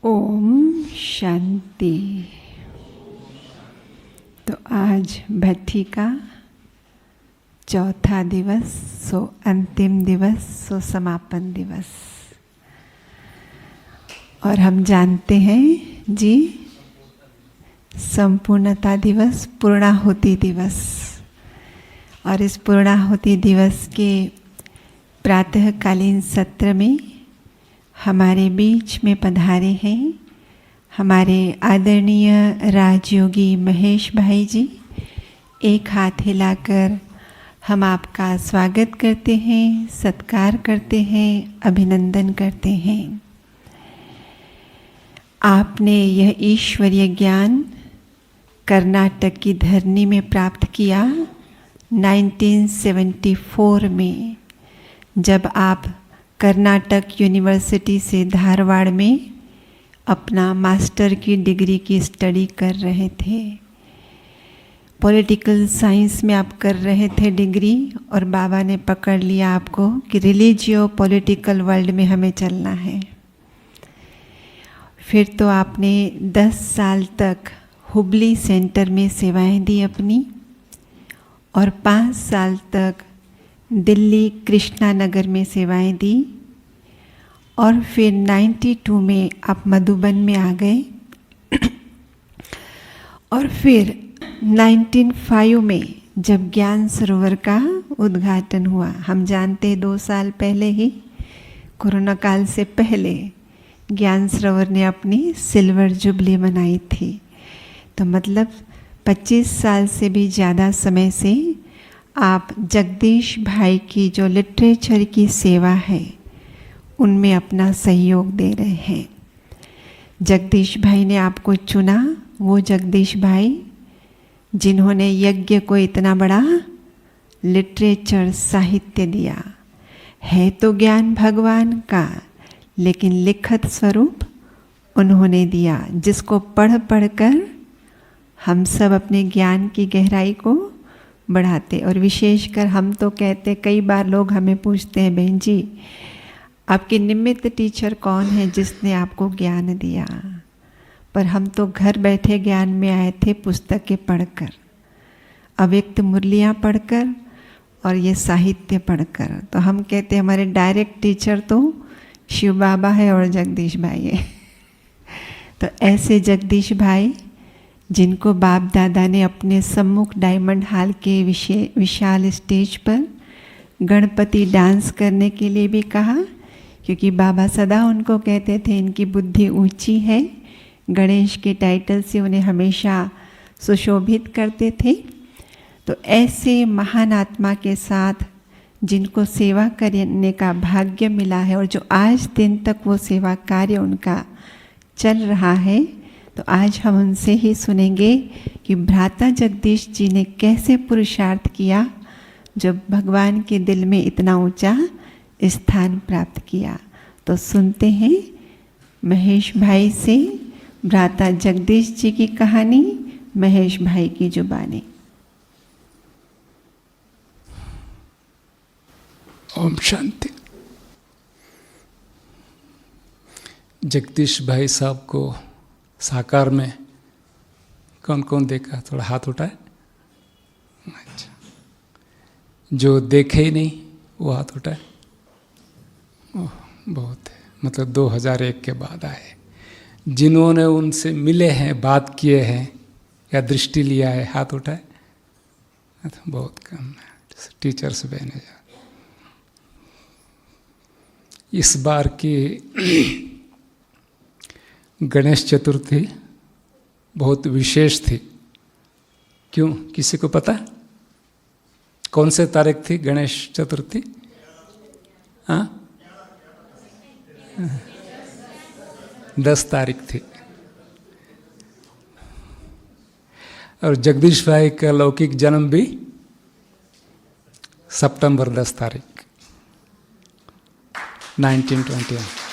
ओम शांति। तो आज भट्ठी का चौथा दिवस, सो अंतिम दिवस, सो समापन दिवस। और हम जानते हैं जी, संपूर्णता दिवस, पूर्णाहुति दिवस। और इस पूर्णाहुति दिवस के प्रातःकालीन सत्र में हमारे बीच में पधारे हैं हमारे आदरणीय राजयोगी महेश भाई जी। एक हाथ हिलाकर हम आपका स्वागत करते हैं, सत्कार करते हैं, अभिनंदन करते हैं। आपने यह ईश्वरीय ज्ञान कर्नाटक की धरनी में प्राप्त किया 1974 में, जब आप कर्नाटक यूनिवर्सिटी से धारवाड़ में अपना मास्टर की डिग्री की स्टडी कर रहे थे। पॉलिटिकल साइंस में आप कर रहे थे डिग्री, और बाबा ने पकड़ लिया आपको कि रिलीजियो पॉलिटिकल वर्ल्ड में हमें चलना है। फिर तो आपने 10 साल तक हुबली सेंटर में सेवाएं दी अपनी, और 5 साल तक दिल्ली कृष्णा नगर में सेवाएं दी। और फिर 92 में आप मधुबन में आ गए। और फिर 1905 में जब ज्ञान सरोवर का उद्घाटन हुआ, हम जानते हैं 2 साल पहले ही, कोरोना काल से पहले ज्ञान सरोवर ने अपनी सिल्वर जुबली मनाई थी। तो मतलब 25 साल से भी ज़्यादा समय से आप जगदीश भाई की जो लिटरेचर की सेवा है उनमें अपना सहयोग दे रहे हैं। जगदीश भाई ने आपको चुना, वो जगदीश भाई जिन्होंने यज्ञ को इतना बड़ा लिटरेचर साहित्य दिया है। तो ज्ञान भगवान का, लेकिन लिखत स्वरूप उन्होंने दिया, जिसको पढ़ पढ़ कर हम सब अपने ज्ञान की गहराई को बढ़ाते। और विशेषकर हम तो कहते, कई बार लोग हमें पूछते हैं, बहन जी आपके निमित्त टीचर कौन है जिसने आपको ज्ञान दिया? पर हम तो घर बैठे ज्ञान में आए थे, पुस्तकें पढ़कर, अव्यक्त मुरलियाँ पढ़कर और ये साहित्य पढ़कर। तो हम कहते हैं हमारे डायरेक्ट टीचर तो शिव बाबा है और जगदीश भाई है। तो ऐसे जगदीश भाई जिनको बाप दादा ने अपने सम्मुख डायमंड हॉल के विशाल स्टेज पर गणपति डांस करने के लिए भी कहा, क्योंकि बाबा सदा उनको कहते थे इनकी बुद्धि ऊंची है। गणेश के टाइटल से उन्हें हमेशा सुशोभित करते थे। तो ऐसे महान आत्मा के साथ जिनको सेवा करने का भाग्य मिला है, और जो आज दिन तक वो सेवा कार्य उनका चल रहा है, तो आज हम उनसे ही सुनेंगे कि भ्राता जगदीश जी ने कैसे पुरुषार्थ किया जब भगवान के दिल में इतना ऊंचा स्थान प्राप्त किया। तो सुनते हैं महेश भाई से भ्राता जगदीश जी की कहानी, महेश भाई की जुबानी। ओम शांति। जगदीश भाई साहब को साकार में कौन कौन देखा? थोड़ा हाथ उठाए। अच्छा, जो देखे ही नहीं वो हाथ उठाए। ओह, बहुत है। मतलब 2001 के बाद आए। जिन्होंने उनसे मिले हैं, बात किए हैं या दृष्टि लिया है, हाथ उठाए। बहुत कम है। टीचर्स बहने जा। इस बार की गणेश चतुर्थी बहुत विशेष थी। क्यों? किसी को पता? कौन से तारीख थी गणेश चतुर्थी? हाँ, 10 तारीख थी। और जगदीश भाई का लौकिक जन्म भी सितंबर 10 तारीख 1921।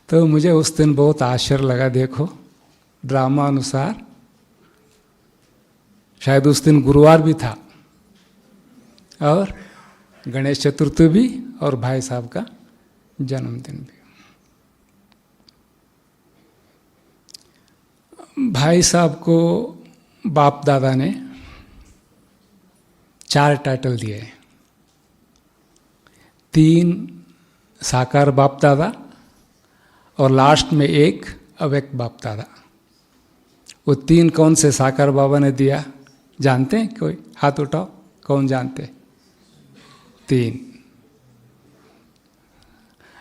तो मुझे उस दिन बहुत आश्चर्य लगा। देखो, ड्रामा अनुसार शायद उस दिन गुरुवार भी था और गणेश चतुर्थी भी और भाई साहब का जन्मदिन भी। भाई साहब को बाप दादा ने 4 टाइटल दिए, 3 साकार बाप दादा और लास्ट में 1 अव्यक्त बाप दादा। वो 3 कौन से साकार बाबा ने दिया जानते हैं? कोई हाथ उठाओ, कौन जानते? 3।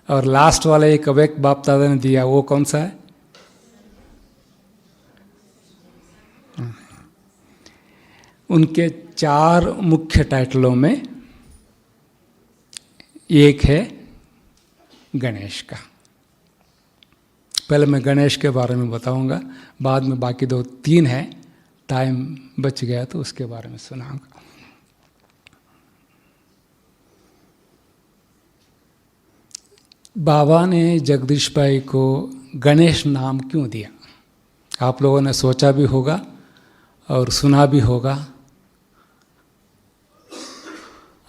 और लास्ट वाला 1 अव्यक्त बाप दादा ने दिया, वो कौन सा है? उनके 4 मुख्य टाइटलों में एक है गणेश का। पहले मैं गणेश के बारे में बताऊंगा, बाद में बाकी 2-3 है, टाइम बच गया तो उसके बारे में सुनाऊंगा। बाबा ने जगदीश भाई को गणेश नाम क्यों दिया? आप लोगों ने सोचा भी होगा और सुना भी होगा,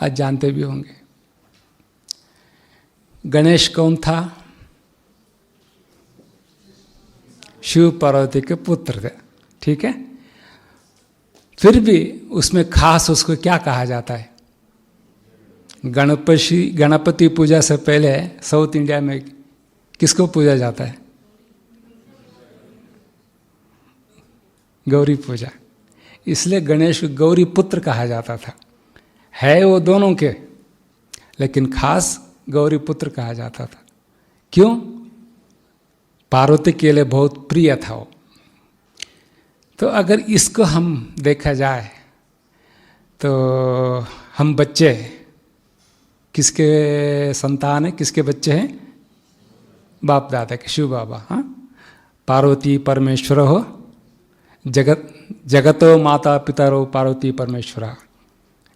आज जानते भी होंगे। गणेश कौन था? शिव पार्वती के पुत्र थे, ठीक है। फिर भी उसमें खास उसको क्या कहा जाता है? गणपति पूजा से पहले साउथ इंडिया में किसको पूजा जाता है? गौरी पूजा। इसलिए गणेश को गौरी पुत्र कहा जाता था। है वो दोनों के, लेकिन खास गौरी पुत्र कहा जाता था। क्यों? पार्वती के लिए बहुत प्रिय था वो। तो अगर इसको हम देखा जाए तो हम बच्चे किसके संतान हैं? किसके बच्चे हैं? बाप दादा के, शिव बाबा। हाँ, पार्वती परमेश्वर हो जगतो माता पितरो पार्वती परमेश्वरा,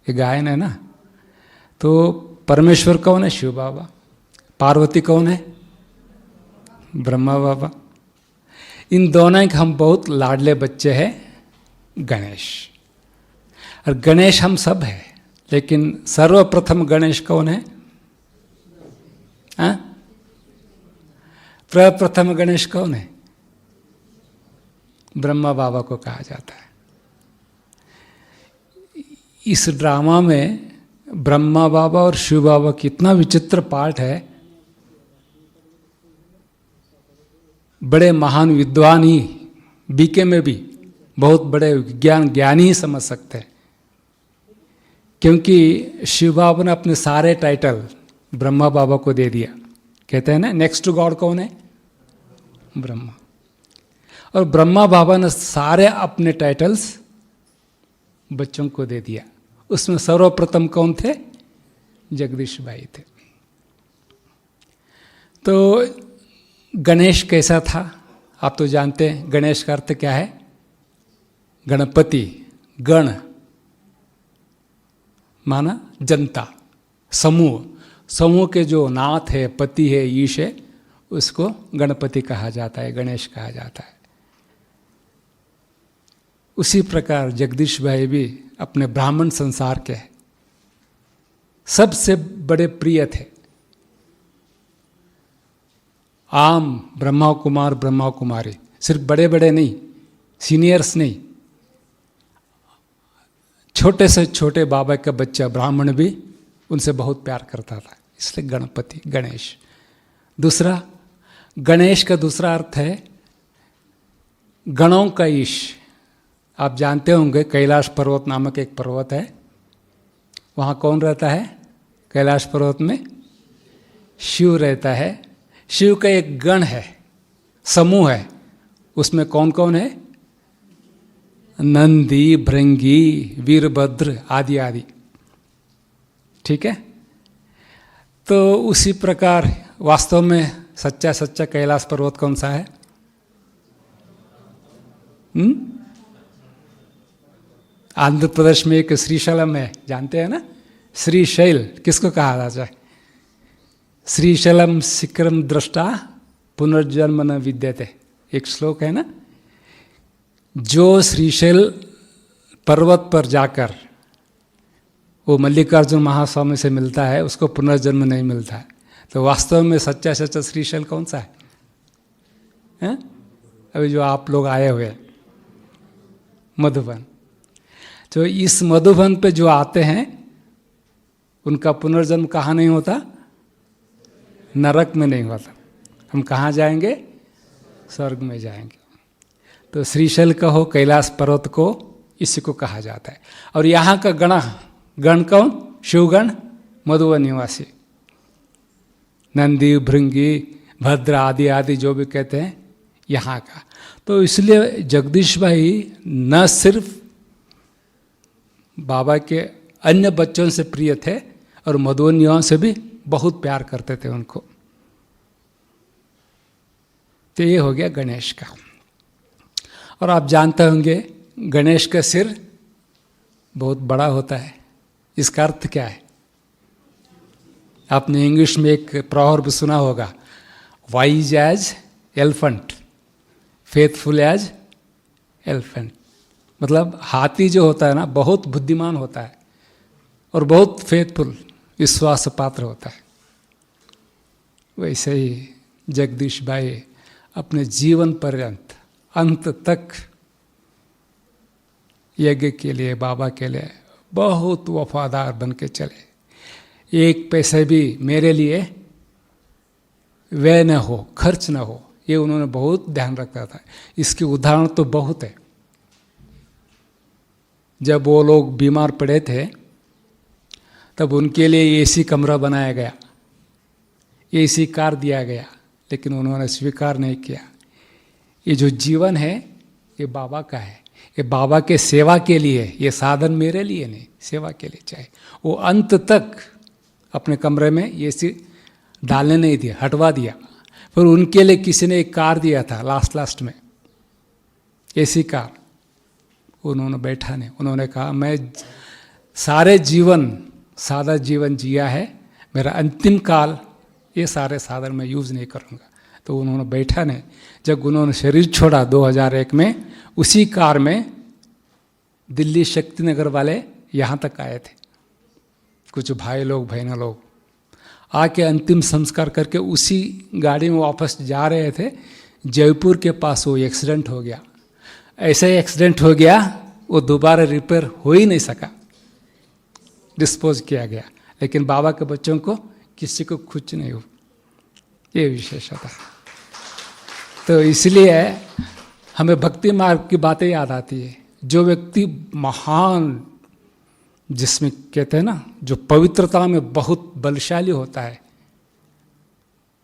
ये गायन है ना। तो परमेश्वर कौन है? शिव बाबा। पार्वती कौन है? ब्रह्मा बाबा। इन दोनों के हम बहुत लाडले बच्चे हैं गणेश। और गणेश हम सब हैं, लेकिन सर्वप्रथम गणेश कौन है? प्रप्रथम गणेश कौन है? ब्रह्मा बाबा को कहा जाता है। इस ड्रामा में ब्रह्मा बाबा और शिव बाबा की इतना विचित्र पार्ट है। बड़े महान विद्वान ही बीके में भी बहुत बड़े ज्ञानी ही समझ सकते हैं, क्योंकि शिव बाबा ने अपने सारे टाइटल ब्रह्मा बाबा को दे दिया। कहते हैं ना, नेक्स्ट टू गॉड कौन है? ब्रह्मा। और ब्रह्मा बाबा ने सारे अपने टाइटल्स बच्चों को दे दिया। उसमें सर्वप्रथम कौन थे? जगदीश भाई थे। तो गणेश कैसा था? आप तो जानते हैं गणेश का अर्थ क्या है? गणपति। गण माना जनता, समूह। समूह के जो नाथ है, पति है, ईश है, उसको गणपति कहा जाता है, गणेश कहा जाता है। उसी प्रकार जगदीश भाई भी अपने ब्राह्मण संसार के सबसे बड़े प्रिय थे। आम ब्रह्मा कुमार, ब्रह्मा कुमारी, सिर्फ बड़े बड़े नहीं, सीनियर्स नहीं, छोटे से छोटे बाबा का बच्चा ब्राह्मण भी उनसे बहुत प्यार करता था। इसलिए गणपति, गणेश। दूसरा, गणेश का दूसरा अर्थ है गणों का ईश। आप जानते होंगे कैलाश पर्वत नामक एक पर्वत है। वहाँ कौन रहता है? कैलाश पर्वत में शिव रहता है। शिव का एक गण है, समूह है। उसमें कौन कौन है? नंदी, भृंगी, वीरभद्र आदि आदि। ठीक है। तो उसी प्रकार वास्तव में सच्चा कैलाश पर्वत कौन सा है? आंध्र प्रदेश में एक श्रीशैलम है, जानते हैं ना? श्रीशैल किसको कहा जाता है? श्रीशैलम शिखरम दृष्टा पुनर्जन्म न विद्यते, एक श्लोक है ना। जो श्रीशैल पर्वत पर जाकर वो मल्लिकार्जुन महास्वामी से मिलता है, उसको पुनर्जन्म नहीं मिलता है। तो वास्तव में सच्चा श्रीशैल कौन सा है? अभी जो आप लोग आए हुए हैं, मधुबन। तो इस मधुबन पे जो आते हैं उनका पुनर्जन्म कहाँ नहीं होता? नरक में नहीं होता। हम कहाँ जाएंगे? स्वर्ग में जाएंगे। तो श्रीशैल का हो, कैलाश पर्वत को इसी को कहा जाता है। और यहाँ का गण कौन? शिवगण, मधुबन निवासी, नंदी, भृंगी, भद्र आदि आदि जो भी कहते हैं यहाँ का। तो इसलिए जगदीश भाई न सिर्फ बाबा के अन्य बच्चों से प्रिय थे और मधुबनियों से भी बहुत प्यार करते थे उनको। तो ये हो गया गणेश का। और आप जानते होंगे गणेश का सिर बहुत बड़ा होता है। इसका अर्थ क्या है? आपने इंग्लिश में एक प्रॉवर्ब सुना होगा, wise as elephant, faithful as elephant. मतलब हाथी जो होता है ना, बहुत बुद्धिमान होता है और बहुत फेथफुल, विश्वास पात्र होता है। वैसे ही जगदीश भाई अपने जीवन पर्यंत अंत तक यज्ञ के लिए, बाबा के लिए बहुत वफादार बन के चले। एक पैसे भी मेरे लिए व्यय न हो, खर्च न हो, ये उन्होंने बहुत ध्यान रखा था। इसके उदाहरण तो बहुत है। जब वो लोग बीमार पड़े थे तब उनके लिए एसी कमरा बनाया गया, एसी कार दिया गया, लेकिन उन्होंने स्वीकार नहीं किया। ये जो जीवन है ये बाबा का है, ये बाबा के सेवा के लिए, ये साधन मेरे लिए नहीं, सेवा के लिए चाहिए। वो अंत तक अपने कमरे में एसी डालने नहीं दिया, हटवा दिया। फिर उनके लिए किसी ने एक कार दिया था लास्ट में, एसी कार। उन्होंने बैठा नहीं, उन्होंने कहा मैं सारे जीवन सादा जीवन जिया है, मेरा अंतिम काल ये सारे साधन मैं यूज़ नहीं करूँगा। तो उन्होंने बैठा नहीं। जब उन्होंने शरीर छोड़ा 2001 में, उसी कार में दिल्ली शक्तिनगर वाले यहाँ तक आए थे, कुछ भाई लोग बहना लोग आके अंतिम संस्कार करके उसी गाड़ी में वापस जा रहे थे। जयपुर के पास वो एक्सीडेंट हो गया। ऐसा ही एक्सीडेंट हो गया, वो दोबारा रिपेयर हो ही नहीं सका, डिस्पोज किया गया। लेकिन बाबा के बच्चों को किसी को कुछ नहीं हो, ये विशेषता। तो इसलिए हमें भक्ति मार्ग की बातें याद आती है। जो व्यक्ति महान, जिसमें कहते हैं ना, जो पवित्रता में बहुत बलशाली होता है,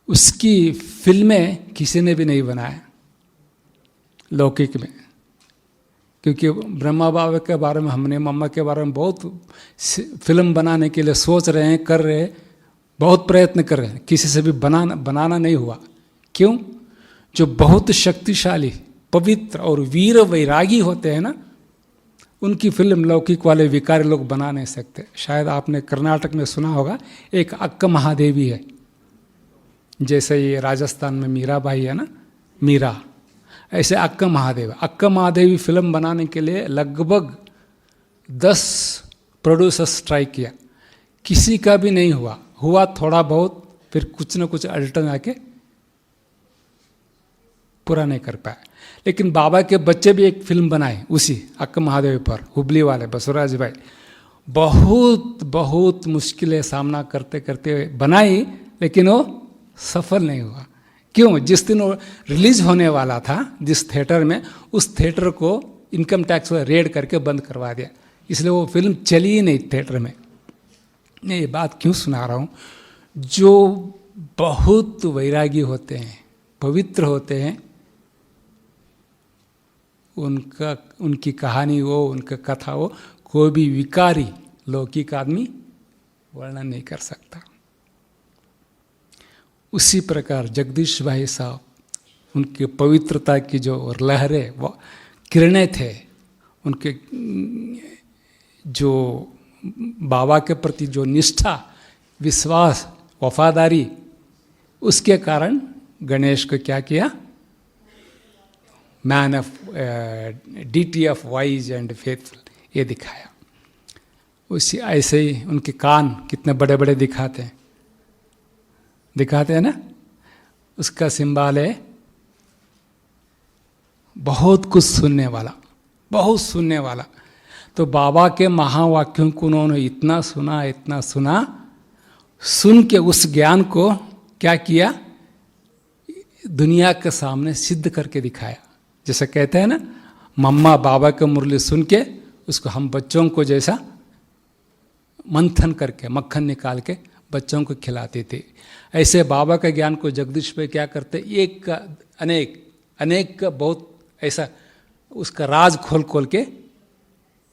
उसकी फिल्में किसी ने भी नहीं बनाया लौकिक में। क्योंकि ब्रह्मा बाबा के बारे में, हमने मम्मा के बारे में बहुत फिल्म बनाने के लिए सोच रहे हैं, कर रहे हैं, बहुत प्रयत्न कर रहे हैं, किसी से भी बनाना नहीं हुआ। क्यों? जो बहुत शक्तिशाली, पवित्र और वीर वैरागी होते हैं ना, उनकी फिल्म लौकिक वाले विकारी लोग बना नहीं सकते। शायद आपने कर्नाटक में सुना होगा, एक अक्का महादेवी है, जैसे ये राजस्थान में मीराबाई है ना, मीरा, ऐसे अक्का महादेवी फिल्म बनाने के लिए लगभग 10 प्रोड्यूसर्स ट्राई किया, किसी का भी नहीं हुआ थोड़ा बहुत, फिर कुछ ना कुछ अल्टन आके पूरा नहीं कर पाया। लेकिन बाबा के बच्चे भी एक फिल्म बनाए उसी अक्का महादेवी पर, हुबली वाले बसवराज भाई। बहुत मुश्किलें सामना करते करते बनाई, लेकिन वो सफल नहीं हुआ। क्यों? जिस दिन वो रिलीज होने वाला था जिस थिएटर में, उस थिएटर को इनकम टैक्स रेड करके बंद करवा दिया, इसलिए वो फिल्म चली ही नहीं थिएटर में। मैं ये बात क्यों सुना रहा हूँ? जो बहुत वैरागी होते हैं, पवित्र होते हैं, उनकी कहानी हो, उनका कथा हो, कोई भी विकारी लौकिक आदमी वर्णन नहीं कर सकता। उसी प्रकार जगदीश भाई साहब, उनके पवित्रता की जो लहरें, वो किरणें थे, उनके जो बाबा के प्रति जो निष्ठा, विश्वास, वफादारी, उसके कारण गणेश को क्या किया? Man of deity of wise and faithful, ये दिखाया। उसी ऐसे ही उनके कान कितने बड़े बड़े दिखाते हैं ना, उसका सिंबल है बहुत कुछ सुनने वाला, बहुत सुनने वाला। तो बाबा के महावाक्यों को उन्होंने इतना सुना, सुन के उस ज्ञान को क्या किया, दुनिया के सामने सिद्ध करके दिखाया। जैसे कहते हैं ना, मम्मा बाबा के मुरली सुन के उसको हम बच्चों को जैसा मंथन करके मक्खन निकाल के बच्चों को खिलाते थे, ऐसे बाबा का ज्ञान को जगदीश भाई क्या करते, एक का अनेक का बहुत ऐसा उसका राज खोल खोल के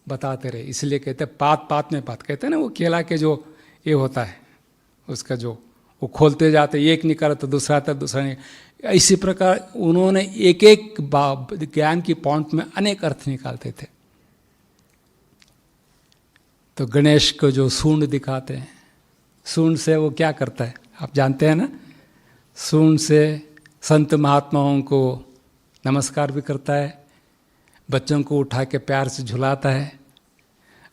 बताते रहे। इसलिए कहते हैं पात पात में बात, कहते हैं ना वो केला के जो ये होता है उसका जो वो खोलते जाते, एक निकाला तो दूसरा आता, दूसरा नहीं। इसी प्रकार उन्होंने एक एक ज्ञान की पॉइंट में अनेक अर्थ निकालते थे। तो गणेश को जो सूंड दिखाते हैं, सूंड से वो क्या करता है आप जानते हैं ना, सूंड से संत महात्माओं को नमस्कार भी करता है, बच्चों को उठा के प्यार से झुलाता है,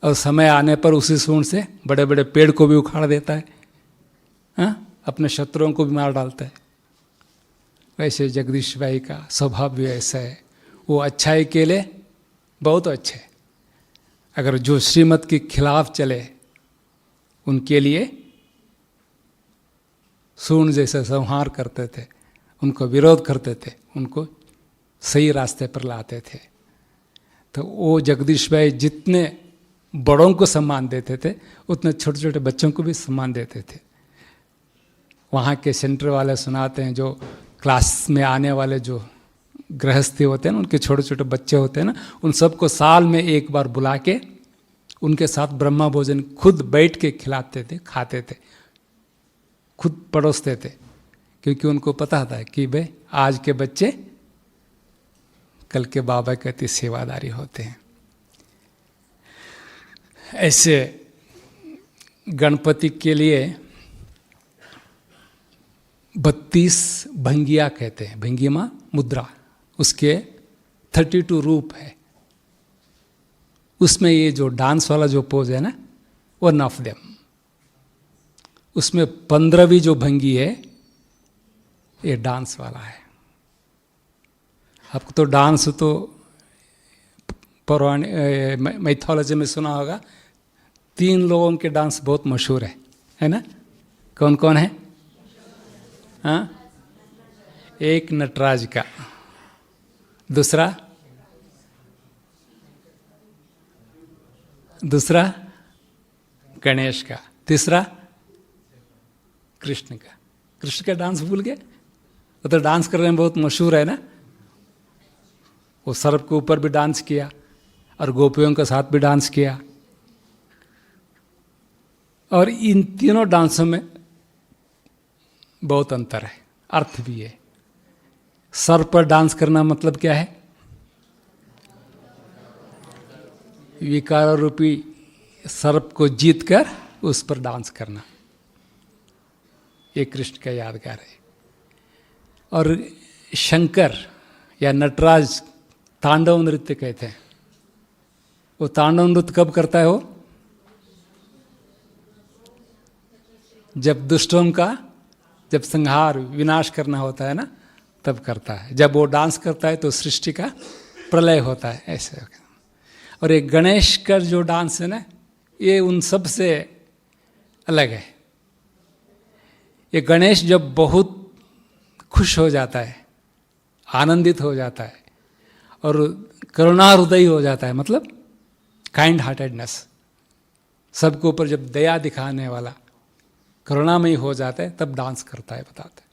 और समय आने पर उसी सूंड से बड़े बड़े पेड़ को भी उखाड़ देता है, हाँ? अपने शत्रुओं को भी मार डालता है। वैसे जगदीश भाई का स्वभाव भी ऐसा है, वो अच्छाई के लिए बहुत अच्छे, अगर जो श्रीमत के खिलाफ चले उनके लिए सूंड जैसे संहार करते थे, उनको विरोध करते थे, उनको सही रास्ते पर लाते थे। तो वो जगदीश भाई जितने बड़ों को सम्मान देते थे उतने छोटे छोटे बच्चों को भी सम्मान देते थे। वहाँ के सेंटर वाले सुनाते हैं, जो क्लास में आने वाले जो गृहस्थी होते हैं ना, उनके छोटे छोटे बच्चे होते हैं ना, उन सबको साल में एक बार बुला के उनके साथ ब्रह्मा भोजन खुद बैठ के खिलाते थे, खाते थे, खुद परोसते थे, क्योंकि उनको पता था कि भाई आज के बच्चे कल के बाबा के अति सेवादारी होते हैं। ऐसे गणपति के लिए 32 भंगिया कहते हैं, भंगिमा मुद्रा, उसके 32 रूप है। उसमें ये जो डांस वाला जो पोज है ना, वो वन ऑफ देम। उसमें 15वीं जो भंगी है ये डांस वाला है। आपको तो डांस तो पौराणिक मैथोलॉजी में सुना होगा, 3 लोगों के डांस बहुत मशहूर है ना? कौन कौन है? हाँ, एक नटराज का, दूसरा गणेश का, तीसरा कृष्ण का। कृष्ण का डांस भूल गए? वो तो डांस करने में बहुत मशहूर है ना। वो सर्प के ऊपर भी डांस किया और गोपियों के साथ भी डांस किया। और इन तीनों डांसों में बहुत अंतर है, अर्थ भी है। सर्प पर डांस करना मतलब क्या है? विकार रूपी सर्प को जीत कर उस पर डांस करना, ये कृष्ण का यादगार है। और शंकर या नटराज तांडव नृत्य कहते हैं। वो तांडव नृत्य कब करता है? वो जब दुष्टों का जब संहार विनाश करना होता है ना, तब करता है। जब वो डांस करता है तो सृष्टि का प्रलय होता है, ऐसे। और एक गणेश का जो डांस है ना, ये उन सब से अलग है। ये गणेश जब बहुत खुश हो जाता है, आनंदित हो जाता है और करुणा हृदय हो जाता है, मतलब काइंड हार्टेडनेस, सबके ऊपर जब दया दिखाने वाला करुणामयी हो जाता है, तब डांस करता है, बताते हैं।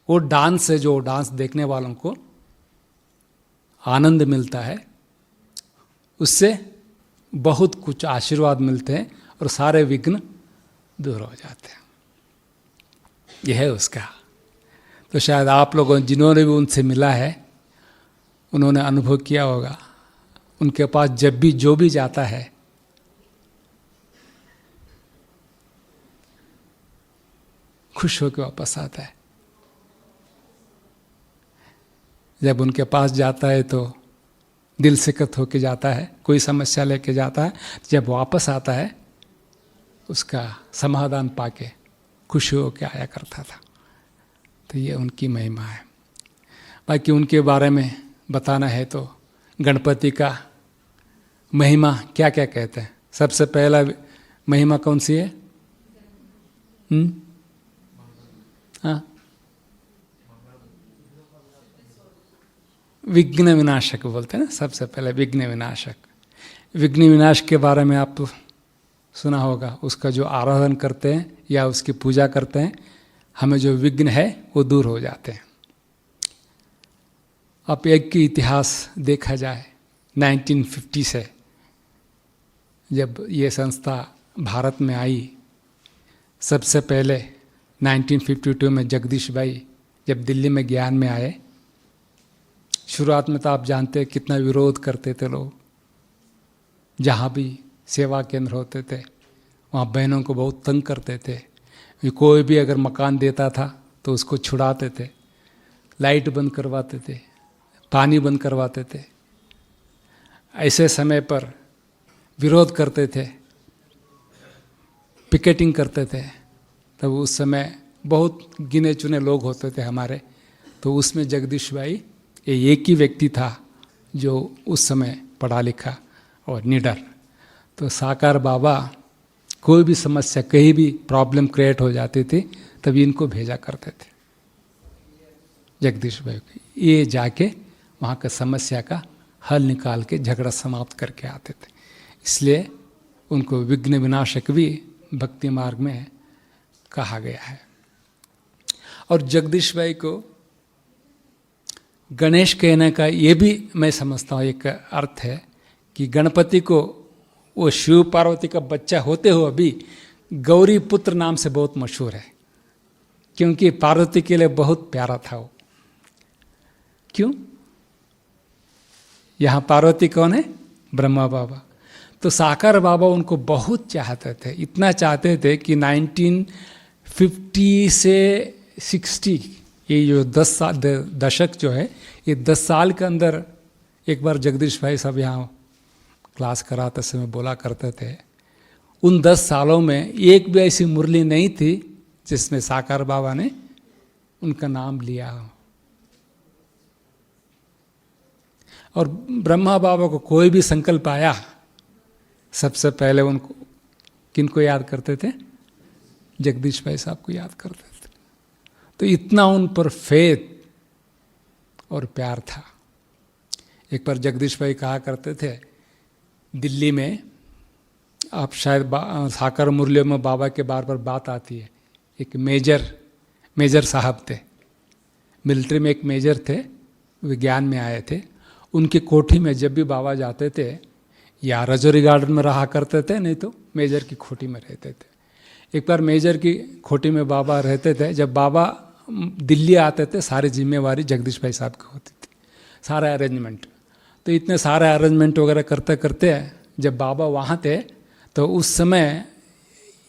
वो डांस से जो डांस देखने वालों को आनंद मिलता है, उससे बहुत कुछ आशीर्वाद मिलते हैं और सारे विघ्न दूर हो जाते हैं। यह है उसका। तो शायद आप लोगों जिन्होंने भी उनसे मिला है, उन्होंने अनुभव किया होगा, उनके पास जब भी जो भी जाता है खुश होकर वापस आता है। जब उनके पास जाता है तो दिल से कत होके जाता है, कोई समस्या लेके जाता है, जब वापस आता है उसका समाधान पाके खुशी होके आया करता था। तो ये उनकी महिमा है। बाकी उनके बारे में बताना है तो गणपति का महिमा क्या क्या कहते हैं? सबसे पहला महिमा कौन सी है? हाँ, विघ्न विनाशक बोलते हैं ना, सबसे पहले विघ्न विनाशक। विघ्न विनाश के बारे में आप सुना होगा, उसका जो आराधन करते हैं या उसकी पूजा करते हैं, हमें जो विघ्न है वो दूर हो जाते हैं। अब एक की इतिहास देखा जाए, 1950 से जब ये संस्था भारत में आई, सबसे पहले 1952 में जगदीश भाई जब दिल्ली में ज्ञान में आए, शुरुआत में तो आप जानते हैं कितना विरोध करते थे लोग। जहाँ भी सेवा केंद्र होते थे वहाँ बहनों को बहुत तंग करते थे। कोई भी अगर मकान देता था तो उसको छुड़ाते थे, लाइट बंद करवाते थे, पानी बंद करवाते थे। ऐसे समय पर विरोध करते थे, पिकेटिंग करते थे। तब उस समय बहुत गिने चुने लोग होते थे हमारे, तो उसमें जगदीश भाई ये एक ही व्यक्ति था जो उस समय पढ़ा लिखा और निडर। तो साकार बाबा कोई भी समस्या, कहीं भी प्रॉब्लम क्रिएट हो जाती थी, तभी इनको भेजा करते थे, जगदीश भाई को। ये जाके वहाँ का समस्या का हल निकाल के झगड़ा समाप्त करके आते थे। इसलिए उनको विघ्न विनाशक भी भक्ति मार्ग में कहा गया है। और जगदीश भाई को गणेश कहने का ये भी मैं समझता हूँ एक अर्थ है कि गणपति को वो शिव पार्वती का बच्चा होते हुए भी गौरी पुत्र नाम से बहुत मशहूर है, क्योंकि पार्वती के लिए बहुत प्यारा था वो। क्यों? यहाँ पार्वती कौन है? ब्रह्मा बाबा। तो साकार बाबा उनको बहुत चाहते थे, इतना चाहते थे कि 1950 से 60, ये जो 10 साल दशक जो है, ये 10 साल के अंदर एक बार जगदीश भाई साहब यहाँ क्लास कराते समय बोला करते थे, उन 10 सालों में एक भी ऐसी मुरली नहीं थी जिसमें साकार बाबा ने उनका नाम लिया हो। और ब्रह्मा बाबा को कोई भी संकल्प आया, सबसे पहले उनको किनको याद करते थे? जगदीश भाई साहब को याद करते थे। तो इतना उन पर फेथ और प्यार था। एक बार जगदीश भाई कहा करते थे, दिल्ली में आप शायद साकार मुरलियों में बाबा के बार बार बात आती है, एक मेजर साहब थे, मिलिट्री में एक मेजर थे, विज्ञान में आए थे। उनकी कोठी में जब भी बाबा जाते थे, या रजौरी गार्डन में रहा करते थे, नहीं तो मेजर की खोटी में रहते थे। एक बार मेजर की खोटी में बाबा रहते थे। जब बाबा दिल्ली आते थे, सारी जिम्मेवारी जगदीश भाई साहब की होती थी, सारा अरेंजमेंट। तो इतने सारे अरेंजमेंट वगैरह करते करते जब बाबा वहाँ थे, तो उस समय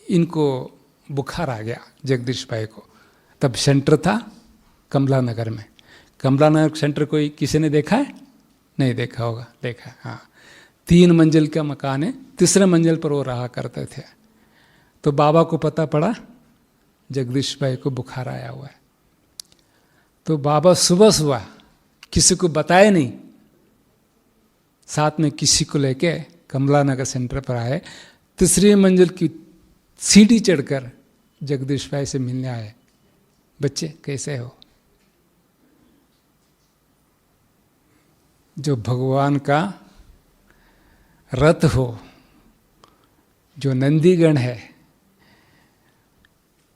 इनको बुखार आ गया जगदीश भाई को। तब सेंटर था कमला नगर में। कमला नगर सेंटर कोई किसी ने देखा है? नहीं देखा होगा, देखा है। हाँ, 3 मंजिल का मकान है, 3रे मंजिल पर वो रहा करते थे। तो बाबा को पता पड़ा जगदीश भाई को बुखार आया हुआ है। तो बाबा सुबह सुबह किसी को बताए नहीं, साथ में किसी को लेके कमला नगर सेंटर पर आए। 3री मंजिल की सीढ़ी चढ़कर जगदीश भाई से मिलने आए। बच्चे कैसे हो? जो भगवान का रथ हो, जो नंदीगण है,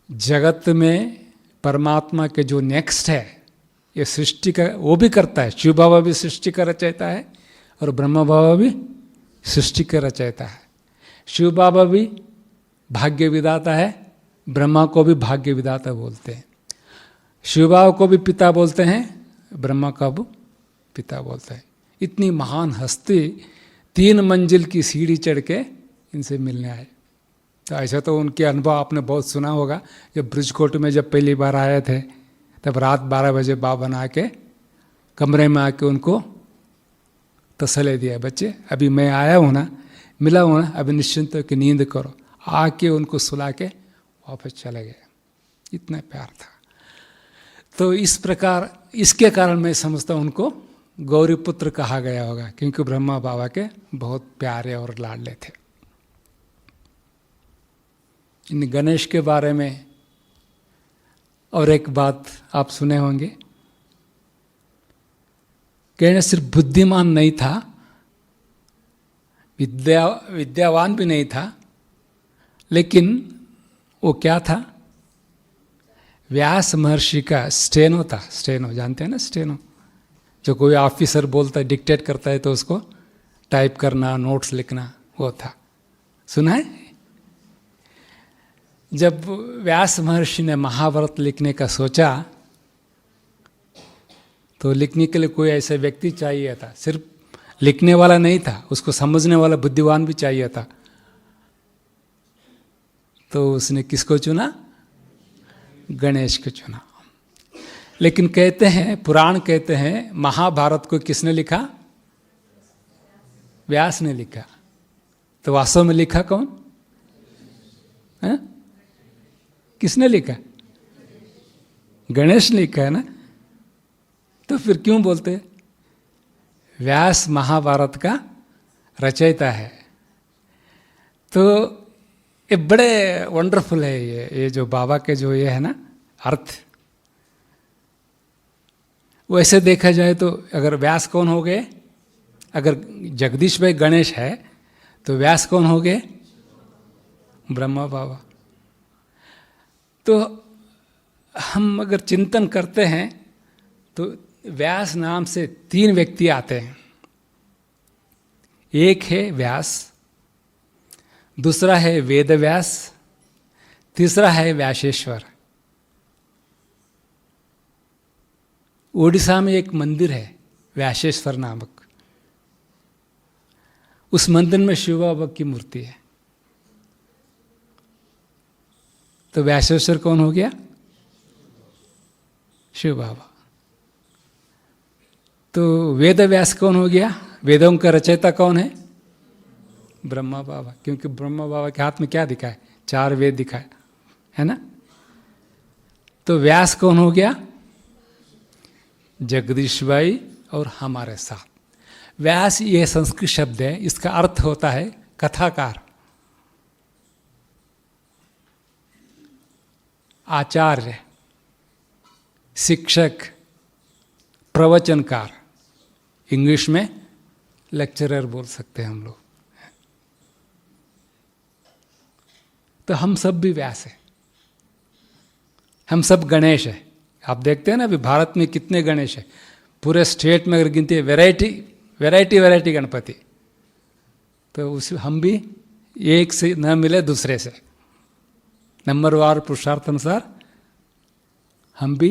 जगत में परमात्मा के जो नेक्स्ट है, ये सृष्टि का वो भी करता है। शिव बाबा भी सृष्टि का रचयिता है और ब्रह्मा बाबा भी सृष्टि का रचयिता है। शिव बाबा भी भाग्य विधाता है, ब्रह्मा को भी भाग्य विधाता बोलते हैं। शिव बाबा को भी पिता बोलते हैं, ब्रह्मा का भी पिता बोलते हैं। इतनी महान हस्ती 3 मंजिल की सीढ़ी चढ़ के इनसे मिलने आए। तो ऐसा तो उनके अनुभव आपने बहुत सुना होगा। जब ब्रिजकोट में जब पहली बार आए थे, तब रात 12 बजे बाबा बना के कमरे में आके उनको तसल्ली दिया, बच्चे अभी मैं आया हूँ ना, मिला हूँ ना, अभी निश्चिंत हो कि नींद करो। आके उनको सुला के वापस चले गए। इतना प्यार था। तो इस प्रकार, इसके कारण मैं समझता हूँ उनको गौरीपुत्र कहा गया होगा, क्योंकि ब्रह्मा बाबा के बहुत प्यारे और लाडले थे। इन गणेश के बारे में और एक बात आप सुने होंगे, गणेश सिर्फ बुद्धिमान नहीं था, विद्यावान भी नहीं था, लेकिन वो क्या था? व्यास महर्षि का स्टेनो था। स्टेनो जानते हैं ना? स्टेनो, जो कोई ऑफिसर बोलता है, डिक्टेट करता है तो उसको टाइप करना, नोट्स लिखना, वो था। सुना है? जब व्यास महर्षि ने महाभारत लिखने का सोचा तो लिखने के लिए कोई ऐसा व्यक्ति चाहिए था। सिर्फ लिखने वाला नहीं था, उसको समझने वाला बुद्धिमान भी चाहिए था। तो उसने किसको चुना? गणेश को चुना। लेकिन कहते हैं, पुराण कहते हैं, महाभारत को किसने लिखा? व्यास ने लिखा। तो वास्तव में लिखा कौन है? किसने लिखा? गणेश ने लिखा है ना। तो फिर क्यों बोलते व्यास महाभारत का रचयिता है? तो ये बड़े वंडरफुल है ये जो बाबा के जो ये है ना अर्थ। वैसे देखा जाए तो अगर व्यास कौन हो गए? अगर जगदीश भाई गणेश है तो व्यास कौन हो गए? ब्रह्मा बाबा। तो हम अगर चिंतन करते हैं तो व्यास नाम से 3 व्यक्ति आते हैं। एक है व्यास, दूसरा है वेद व्यास, तीसरा है व्यासेश्वर। ओडिशा में एक मंदिर है व्यासेश्वर नामक। उस मंदिर में शिव बाबा की मूर्ति है। तो व्यासेश्वर कौन हो गया? शिव बाबा। तो वेद व्यास कौन हो गया? वेदों का रचयिता कौन है? ब्रह्मा बाबा। क्योंकि ब्रह्मा बाबा के हाथ में क्या दिखा है? 4 वेद दिखाए, है ना। तो व्यास कौन हो गया? जगदीश भाई और हमारे साथ। व्यास ये संस्कृत शब्द है, इसका अर्थ होता है कथाकार, आचार्य, शिक्षक, प्रवचनकार। इंग्लिश में लेक्चरर बोल सकते हैं हम लोग। तो हम सब भी व्यास हैं, हम सब गणेश है। आप देखते हैं ना अभी भारत में कितने गणेश है। पूरे स्टेट में अगर गिनती है वैरायटी गणपति। तो उस हम भी एक से न मिले दूसरे से, नंबरवार पुरुषार्थ अनुसार हम भी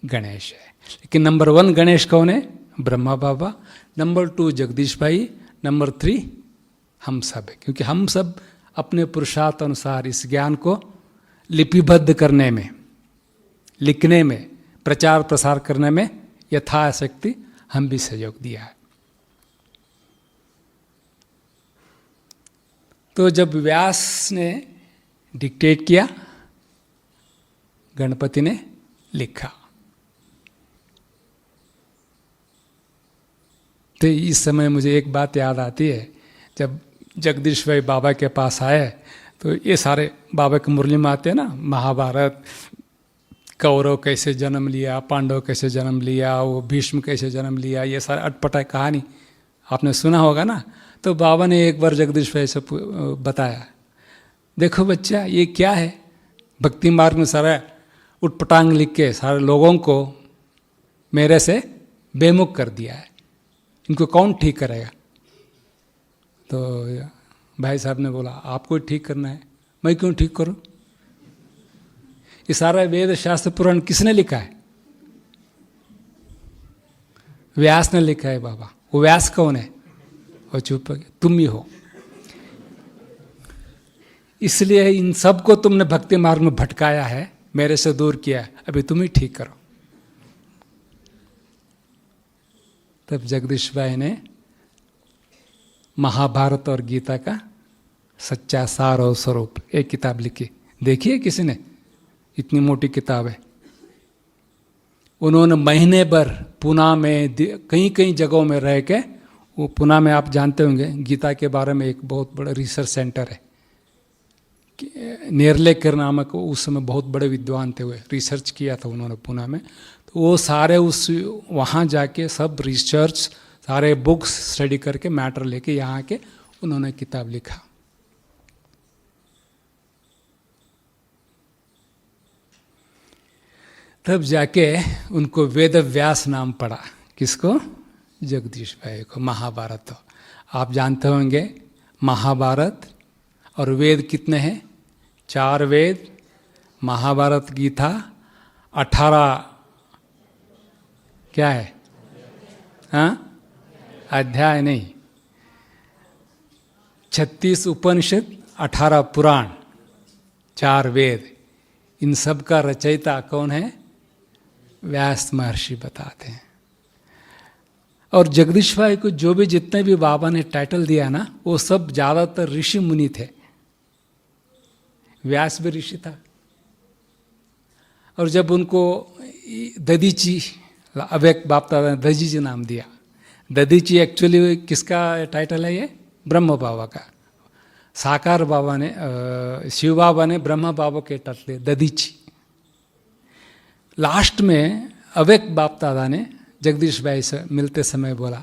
गणेश है। लेकिन नंबर 1 गणेश कौन है? ब्रह्मा बाबा। नंबर 2 जगदीश भाई। नंबर 3 हम सब है। क्योंकि हम सब अपने पुरुषार्थ अनुसार इस ज्ञान को लिपिबद्ध करने में, लिखने में, प्रचार प्रसार करने में यथाशक्ति हम भी सहयोग दिया है। तो जब व्यास ने डिक्टेट किया, गणपति ने लिखा। तो इस समय मुझे एक बात याद आती है, जब जगदीश भाई बाबा के पास आए तो ये सारे बाबा की मुरली में आते हैं ना, महाभारत, कौरव कैसे जन्म लिया, पांडव कैसे जन्म लिया, वो भीष्म कैसे जन्म लिया, ये सारे अटपटा कहानी आपने सुना होगा ना। तो बाबा ने एक बार जगदीश भाई से बताया, देखो बच्चा ये क्या है, भक्ति मार्ग में सारा उटपटांग लिख के सारे लोगों को मेरे से बेमुख कर दिया है, इनको कौन ठीक करेगा। तो भाई साहब ने बोला आपको ठीक करना है, मैं क्यों ठीक करूं? ये सारा वेद शास्त्र पुराण किसने लिखा है? व्यास ने लिखा है बाबा। वो व्यास कौन है? वो चुप हो गया, तुम ही हो। इसलिए इन सब को तुमने भक्ति मार्ग में भटकाया है, मेरे से दूर किया है, अभी तुम ही ठीक करो। तब जगदीश भाई ने महाभारत और गीता का सच्चा सार और स्वरूप एक किताब लिखी। देखिए किसी ने, इतनी मोटी किताब है। उन्होंने महीने भर पुणे में कई कई जगहों में रह के, वो पुणे में आप जानते होंगे गीता के बारे में एक बहुत बड़ा रिसर्च सेंटर है, नेर्लेकर नामक उस समय बहुत बड़े विद्वान थे, हुए रिसर्च किया था उन्होंने पुणे में। तो वो सारे उस वहाँ जाके सब रिसर्च सारे बुक्स स्टडी करके मैटर लेके यहाँ के उन्होंने किताब लिखा। तब जाके उनको वेद व्यास नाम पड़ा। किसको? जगदीश भाई को। महाभारत आप जानते होंगे, महाभारत और वेद कितने हैं? 4 वेद, महाभारत, गीता, 18 क्या है? हाँ, अध्याय नहीं, 36 उपनिषद, 18 पुराण, 4 वेद। इन सब का रचयिता कौन है? व्यास महर्षि बताते हैं। और जगदीश भाई को जो भी जितने भी बाबा ने टाइटल दिया ना, वो सब ज़्यादातर ऋषि मुनि थे। व्यास भी ऋषि था। और जब उनको दधीची, अवेक बाप दादा दधीची नाम दिया। दधीची एक्चुअली किसका टाइटल है? ये ब्रह्म बाबा का। साकार बाबा ने, शिव बाबा ने ब्रह्म बाबा के टाइटल दधीची। लास्ट में अवेक बाप दादा ने जगदीश भाई से मिलते समय बोला,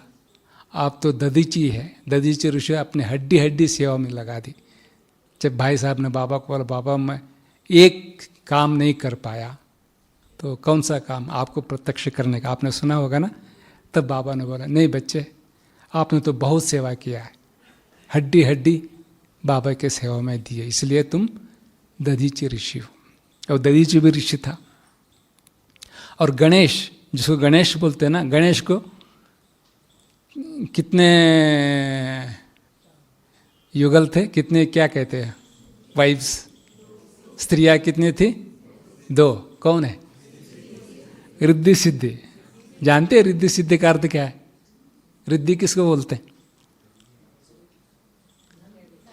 आप तो दधीची है। दधीची ऋषि अपने हड्डी हड्डी सेवा में लगा दी। जब भाई साहब ने बाबा को बोला, बाबा मैं एक काम नहीं कर पाया, तो कौन सा काम? आपको प्रत्यक्ष करने का, आपने सुना होगा ना। तब बाबा ने बोला, नहीं बच्चे, आपने तो बहुत सेवा किया है, हड्डी हड्डी बाबा के सेवा में दी है, इसलिए तुम दधीची ऋषि हो। और दधीची भी ऋषि था। और गणेश, जिसको गणेश बोलते हैं ना, गणेश को कितने युगल थे? कितने, क्या कहते हैं, वाइफ्स, स्त्रियां कितनी थी? 2। कौन है? रिद्धि सिद्धि। जानते हैं रिद्धि सिद्धि का अर्थ क्या है? रिद्धि किसको बोलते हैं?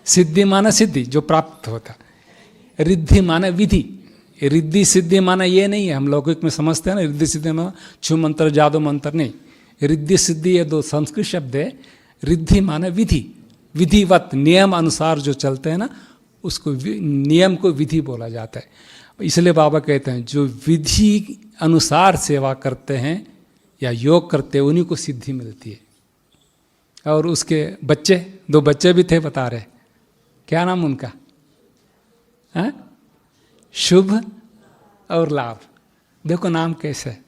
सिद्धि माना सिद्धि, जो प्राप्त होता। रिद्धि माना विधि। रिद्धि सिद्धि माना ये नहीं है, हम लौकिक में समझते हैं ना, रिद्धि सिद्धि माना छू मंत्र जादू मंत्र नहीं। रिद्धि सिद्धि ये 2 संस्कृत शब्द है। रिद्धि माना विधि, विधिवत, नियम अनुसार जो चलते हैं ना, उसको नियम को विधि बोला जाता है। इसलिए बाबा कहते हैं जो विधि अनुसार सेवा करते हैं या योग करते हैं, उन्हीं को सिद्धि मिलती है। और उसके बच्चे, 2 बच्चे भी थे, बता रहे, क्या नाम उनका? है? शुभ और लाभ। देखो नाम कैसे है,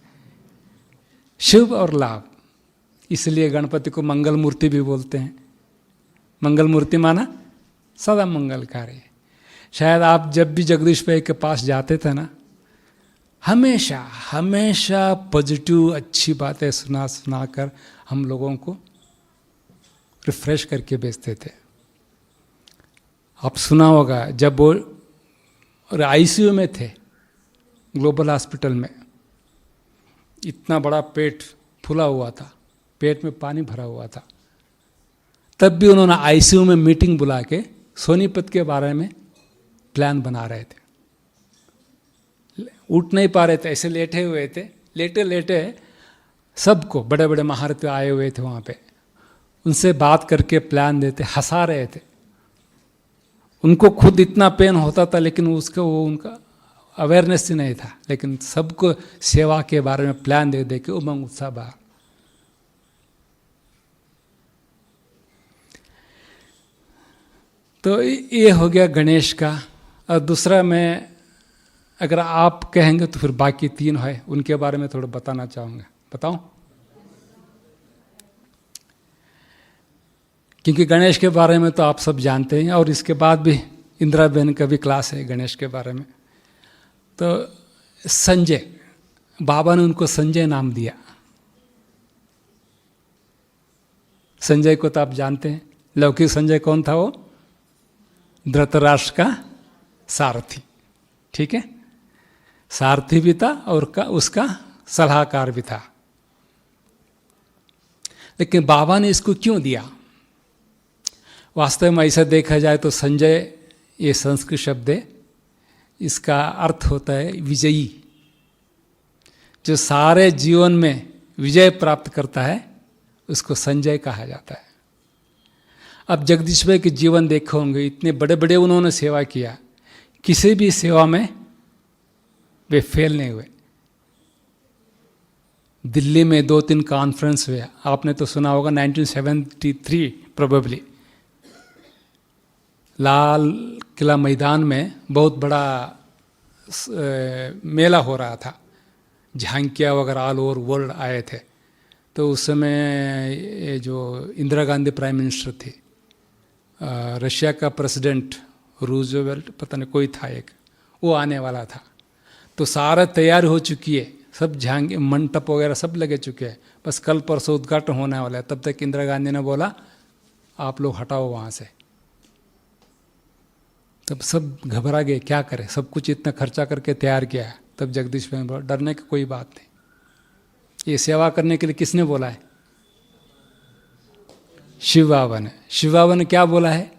शुभ और लाभ। इसलिए गणपति को मंगल मूर्ति भी बोलते हैं। मंगल मूर्ति माना सदा मंगलकारी। शायद आप जब भी जगदीश भाई के पास जाते थे ना, हमेशा हमेशा पॉजिटिव अच्छी बातें सुना कर हम लोगों को रिफ्रेश करके भेजते थे। आप सुना होगा जब वो आईसीयू में थे, ग्लोबल हॉस्पिटल में, इतना बड़ा पेट फूला हुआ था, पेट में पानी भरा हुआ था, तब भी उन्होंने आईसीयू में मीटिंग बुला के सोनीपत के बारे में प्लान बना रहे थे। उठ नहीं पा रहे थे, ऐसे लेटे हुए थे। लेटे लेटे सबको, बड़े बड़े महारथी आए हुए थे वहाँ पे, उनसे बात करके प्लान देते, हंसा रहे थे। उनको खुद इतना पेन होता था, लेकिन उसका वो उनका अवेयरनेस ही नहीं था, लेकिन सबको सेवा के बारे में प्लान दे दे के उमंग उत्साह बाहर। तो ये हो गया गणेश का। और दूसरा, मैं अगर आप कहेंगे तो फिर बाकी 3 है, उनके बारे में थोड़ा बताना चाहूँगा। बताऊं? क्योंकि गणेश के बारे में तो आप सब जानते हैं, और इसके बाद भी इंदिरा बहन का भी क्लास है गणेश के बारे में। तो संजय, बाबा ने उनको संजय नाम दिया। संजय को तो आप जानते हैं, लौकिक संजय कौन था? वो धृतराष्ट्र का सारथी। ठीक है, सारथी भी था और उसका सलाहकार भी था। लेकिन बाबा ने इसको क्यों दिया? वास्तव में ऐसा देखा जाए तो संजय ये संस्कृत शब्द है, इसका अर्थ होता है विजयी। जो सारे जीवन में विजय प्राप्त करता है उसको संजय कहा जाता है। अब जगदीश भाई के जीवन देखे होंगे, इतने बड़े बड़े उन्होंने सेवा किया, किसी भी सेवा में वे फेल नहीं हुए। दिल्ली में 2-3 कॉन्फ्रेंस हुए, आपने तो सुना होगा 1973 प्रोबेबली, लाल किला मैदान में बहुत बड़ा मेला हो रहा था, झांकियाँ वगैरह ऑल ओवर वर्ल्ड आए थे। तो उस समय ये जो इंदिरा गांधी प्राइम मिनिस्टर थी, रशिया का प्रेसिडेंट रूजवेल्ट पता नहीं कोई था एक, वो आने वाला था। तो सारा तैयार हो चुकी है, सब झांकी मंडप वगैरह सब लगे चुके हैं, बस कल परसों उद्घाटन होने वाला है। तब तक इंदिरा गांधी ने बोला आप लोग हटाओ वहाँ से। तब सब घबरा गए, क्या करें, सब कुछ इतना खर्चा करके तैयार किया है। तब जगदीश भाई बोला डरने की कोई बात नहीं, ये सेवा करने के लिए किसने बोला है? शिव बाबा ने। शिव बाबा ने क्या बोला है?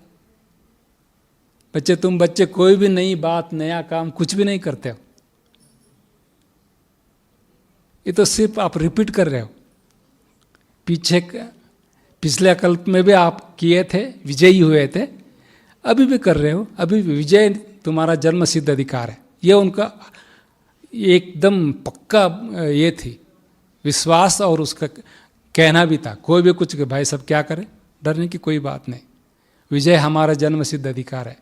बच्चे तुम बच्चे कोई भी नई बात, नया काम कुछ भी नहीं करते हो, ये तो सिर्फ आप रिपीट कर रहे हो। पिछले कल्प में भी आप किए थे, विजयी हुए थे, अभी भी कर रहे हो, अभी भी विजय तुम्हारा जन्म सिद्ध अधिकार है। ये उनका एकदम पक्का ये थी विश्वास, और उसका कहना भी था कोई भी कुछ कि भाई सब क्या करे, डरने की कोई बात नहीं, विजय हमारा जन्म सिद्ध अधिकार है।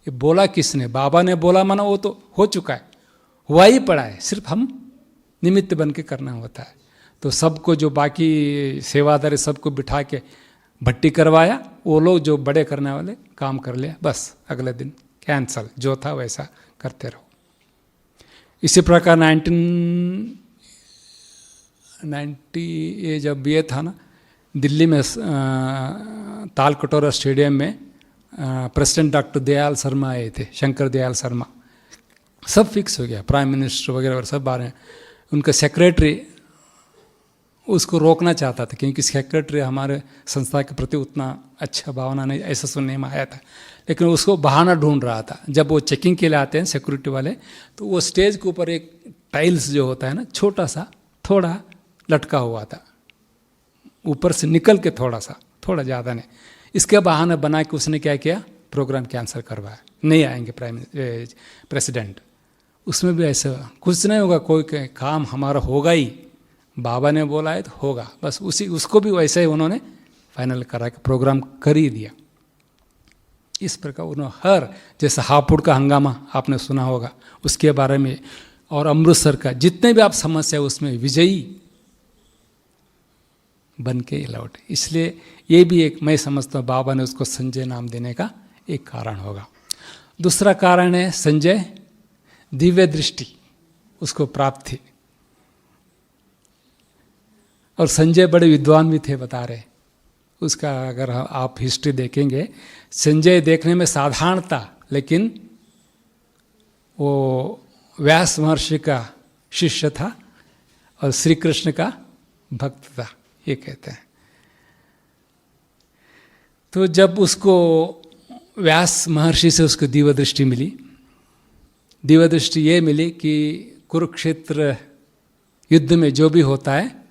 ये बोला किसने? बाबा ने बोला, माना वो तो हो चुका है, हुआ ही पड़ा है, सिर्फ हम निमित्त बन के करना होता है। तो सबको जो बाकी सेवादार सबको बिठा के भट्टी करवाया, वो लोग जो बड़े करने वाले काम कर लिया, बस अगले दिन कैंसल, जो था वैसा करते रहो। इसी प्रकार 1990 ये जब ये था ना, दिल्ली में ताल कटोरा स्टेडियम में प्रेसिडेंट डॉक्टर दयाल शर्मा आए थे, शंकर दयाल शर्मा। सब फिक्स हो गया, प्राइम मिनिस्टर वगैरह सब बारे में। उनका सेक्रेटरी उसको रोकना चाहता था, क्योंकि सेक्रेटरी हमारे संस्था के प्रति उतना अच्छा भावना नहीं, ऐसा सुनने में आया था। लेकिन उसको बहाना ढूंढ रहा था। जब वो चेकिंग के लिए आते हैं सिक्योरिटी वाले, तो वो स्टेज के ऊपर एक टाइल्स जो होता है ना, छोटा सा थोड़ा लटका हुआ था, ऊपर से निकल के थोड़ा सा, थोड़ा ज़्यादा नहीं। इसके बहाना बना के उसने क्या किया, प्रोग्राम कैंसिल करवाया, नहीं आएंगे प्रेसिडेंट। उसमें भी ऐसा कुछ नहीं होगा, कोई काम हमारा होगा ही, बाबा ने बोला है तो होगा, बस उसको भी वैसे ही उन्होंने फाइनल करा के प्रोग्राम कर ही दिया। इस प्रकार उन्होंने जैसे हापुड़ का हंगामा आपने सुना होगा उसके बारे में, और अमृतसर का जितने भी आप समस्या उसमें विजयी बन के लौटे। इसलिए ये भी एक, मैं समझता हूँ बाबा ने उसको संजय नाम देने का एक कारण होगा। दूसरा कारण है संजय दिव्य दृष्टि उसको प्राप्त थी, और संजय बड़े विद्वान भी थे बता रहे। उसका अगर आप हिस्ट्री देखेंगे, संजय देखने में साधारण था, लेकिन वो व्यास महर्षि का शिष्य था और श्री कृष्ण का भक्त था, ये कहते हैं। तो जब उसको व्यास महर्षि से उसको दिव्य दृष्टि मिली, दिव्य दृष्टि ये मिली कि कुरुक्षेत्र युद्ध में जो भी होता है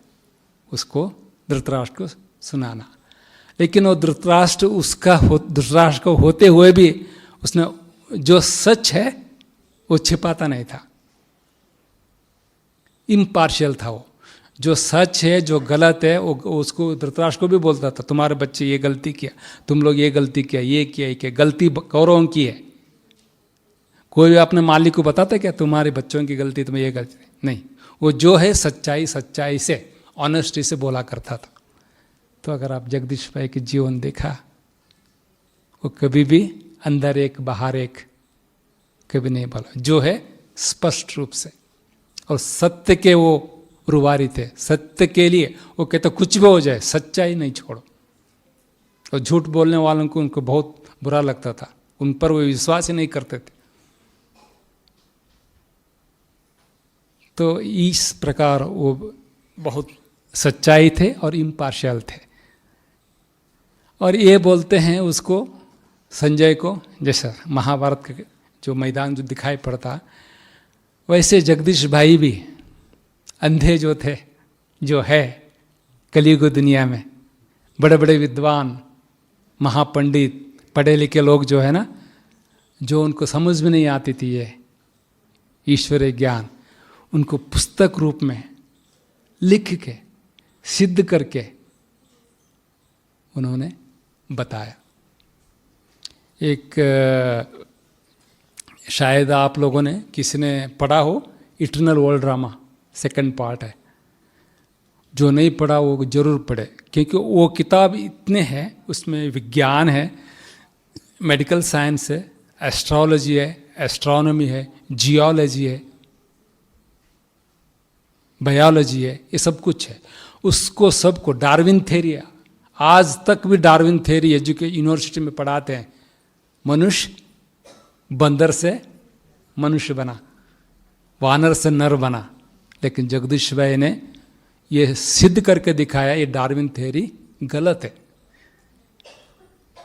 उसको धृतराष्ट्र को सुनाना। लेकिन वो धृतराष्ट्र को होते हुए भी उसने जो सच है वो छिपाता नहीं था, इम्पार्शियल था वो। जो सच है, जो गलत है, वो उसको धृतराष्ट्र को भी बोलता था, तुम्हारे बच्चे ये गलती किया, तुम लोग ये गलती किया, ये किया, ये किया, गलती कौरवों की है। कोई भी अपने मालिक को बताता क्या तुम्हारे बच्चों की गलती, तुम्हें ये गलती नहीं। वो जो है सच्चाई से, ऑनेस्टी से बोला करता था। तो अगर आप जगदीश भाई के जीवन देखा, वो कभी भी अंदर एक बाहर एक कभी नहीं बोला, जो है स्पष्ट रूप से। और सत्य के वो रुवारी थे, सत्य के लिए वो कहते कुछ भी हो जाए सच्चाई नहीं छोड़ो। और झूठ बोलने वालों को उनको बहुत बुरा लगता था, उन पर वो विश्वास ही नहीं करते थे। तो इस प्रकार वो बहुत सच्चाई थे और इम्पार्शियल थे। और ये बोलते हैं उसको, संजय को, जैसा महाभारत का जो मैदान जो दिखाई पड़ता, वैसे जगदीश भाई भी अंधे जो थे, जो है कलयुग दुनिया में, बड़े बड़े विद्वान, महापंडित, पढ़े लिखे लोग जो है ना, जो उनको समझ में नहीं आती थी ये ईश्वरीय ज्ञान, उनको पुस्तक रूप में लिख के सिद्ध करके उन्होंने बताया। एक शायद आप लोगों ने किसी ने पढ़ा हो, eternal world drama, second part है। जो नहीं पढ़ा वो जरूर पढ़े, क्योंकि वो किताब इतने हैं, उसमें विज्ञान है, मेडिकल साइंस है, एस्ट्रोलॉजी है, एस्ट्रोनॉमी है, जियोलॉजी है, बायोलॉजी है, ये सब कुछ है। उसको सबको डार्विन थ्योरी है, आज तक भी डार्विन थ्योरी यूनिवर्सिटी में पढ़ाते हैं। मनुष्य बंदर से मनुष्य बना, वानर से नर बना, लेकिन जगदीश भाई ने ये सिद्ध करके दिखाया ये डार्विन थ्योरी गलत है।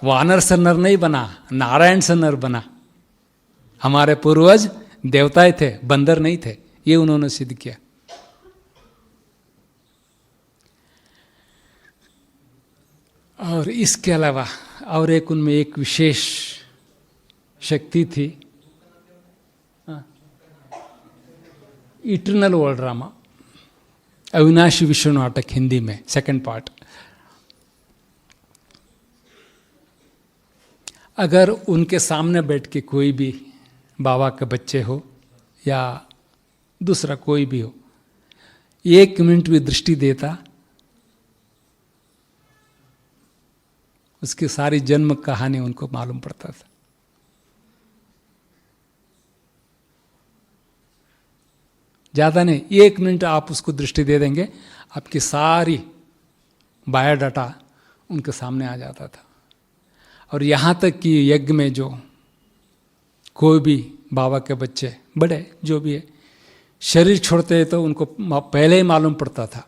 वानर से नर नहीं बना, नारायण से नर बना। हमारे पूर्वज देवताएं थे, बंदर नहीं थे, ये उन्होंने सिद्ध किया। और इसके अलावा और एक उनमें एक विशेष शक्ति थी, इटर्नल वर्ल्ड ड्रामा, अविनाशी विश्व नाटक हिंदी में सेकंड पार्ट। अगर उनके सामने बैठ के कोई भी बाबा के बच्चे हो या दूसरा कोई भी हो, 1 मिनट भी दृष्टि देता, उसकी सारी जन्म कहानी उनको मालूम पड़ता था। ज़्यादा नहीं, 1 मिनट आप उसको दृष्टि दे देंगे, आपकी सारी बायोडाटा उनके सामने आ जाता था। और यहाँ तक कि यज्ञ में जो कोई भी बाबा के बच्चे, बड़े जो भी है, शरीर छोड़ते तो उनको पहले ही मालूम पड़ता था